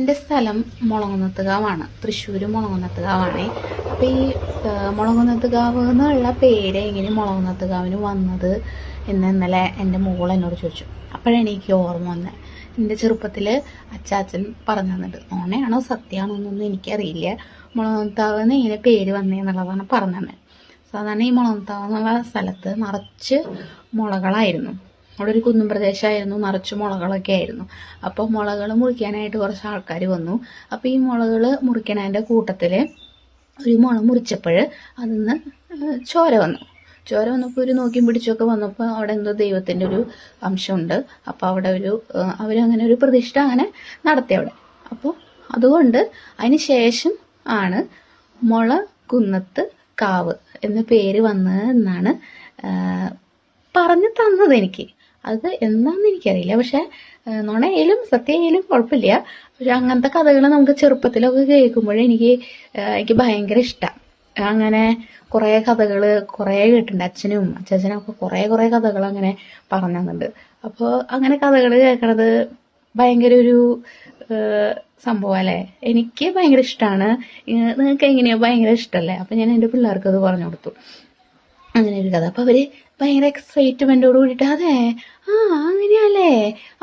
എൻ്റെ സ്ഥലം മുളകുന്നത്തുകാവാണ്. തൃശ്ശൂർ മുളകുന്നത്തുകാവാണേ. അപ്പോൾ ഈ മുളകുന്നത്തുകാവ് എന്നുള്ള പേര് എങ്ങനെ മുളകുന്നത്തുകാവിന് വന്നത് എന്ന് ഇന്നലെ എൻ്റെ മോൾ എന്നോട് ചോദിച്ചു. അപ്പോഴാണ് എനിക്ക് ഓർമ്മ വന്നത്. എൻ്റെ ചെറുപ്പത്തിൽ അച്ചാച്ചൻ പറഞ്ഞു തന്നിട്ട്, ഓണയാണോ സത്യമാണോ എന്നൊന്നും എനിക്കറിയില്ല, മുളകുന്നത്താവെന്ന് ഇങ്ങനെ പേര് വന്നേന്നുള്ളതാണ് പറഞ്ഞു തന്നെ. സാധാരണ ഈ മുളകുന്നത്താവ് എന്നുള്ള സ്ഥലത്ത് നിറച്ച് മുളകളായിരുന്നു. അവിടെ ഒരു കുന്നും പ്രദേശമായിരുന്നു, നിറച്ച് മുളകളൊക്കെ ആയിരുന്നു. അപ്പോൾ മുളകൾ മുറിക്കാനായിട്ട് കുറച്ച് ആൾക്കാർ വന്നു. അപ്പോൾ ഈ മുളകൾ മുറിക്കണതിൻ്റെ കൂട്ടത്തിൽ ഒരു മുള മുറിച്ചപ്പോൾ അതിൽ നിന്ന് ചോര വന്നപ്പോൾ ഒരു നോക്കിയും പിടിച്ചൊക്കെ വന്നപ്പോൾ അവിടെ എന്തോ ദൈവത്തിൻ്റെ ഒരു അംശമുണ്ട്. അപ്പോൾ അവിടെ അവരങ്ങനെ ഒരു പ്രതിഷ്ഠ അങ്ങനെ നടത്തി അവിടെ. അപ്പോൾ അതുകൊണ്ട് അതിന് ശേഷം ആണ് മുളകുന്നത്ത് കാവ് എന്ന പേര് വന്നത് എന്നാണ് പറഞ്ഞു തന്നത് എനിക്ക്. അത് എന്താണെന്ന് എനിക്കറിയില്ല. പക്ഷെ നുണയായാലും സത്യമായാലും കുഴപ്പമില്ല. പക്ഷെ അങ്ങനത്തെ കഥകൾ നമുക്ക് ചെറുപ്പത്തിലൊക്കെ കേൾക്കുമ്പോഴേ എനിക്ക് ഭയങ്കര ഇഷ്ടമാണ്. അങ്ങനെ കുറേ കഥകൾ കുറേ കേട്ടിട്ടുണ്ട്. അച്ഛനും ഒക്കെ കുറേ കഥകൾ അങ്ങനെ പറഞ്ഞു തന്നിട്ടുണ്ട്. അപ്പോൾ അങ്ങനെ കഥകൾ കേൾക്കണത് ഭയങ്കര ഒരു സംഭവം അല്ലേ. എനിക്ക് ഭയങ്കര ഇഷ്ടമാണ്. നിങ്ങൾക്ക് എങ്ങനെയോ ഭയങ്കര ഇഷ്ടമല്ലേ. അപ്പം ഞാൻ എൻ്റെ പിള്ളേർക്ക് അത് പറഞ്ഞു കൊടുത്തു, അങ്ങനെ ഒരു കഥ. അപ്പോൾ അവർ ഭയങ്കര എക്സൈറ്റ്മെൻറ്റോട് കൂടിയിട്ട് അതെ അങ്ങനെയല്ലേ,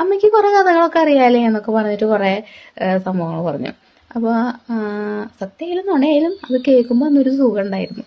അമ്മയ്ക്ക് കുറേ കഥകളൊക്കെ അറിയാലേ എന്നൊക്കെ പറഞ്ഞിട്ട് കുറേ സംഭവങ്ങൾ പറഞ്ഞു. അപ്പോൾ സത്യമായാലും നുണയായാലും അത് കേൾക്കുമ്പോൾ അന്നൊരു സുഖം ഉണ്ടായിരുന്നു.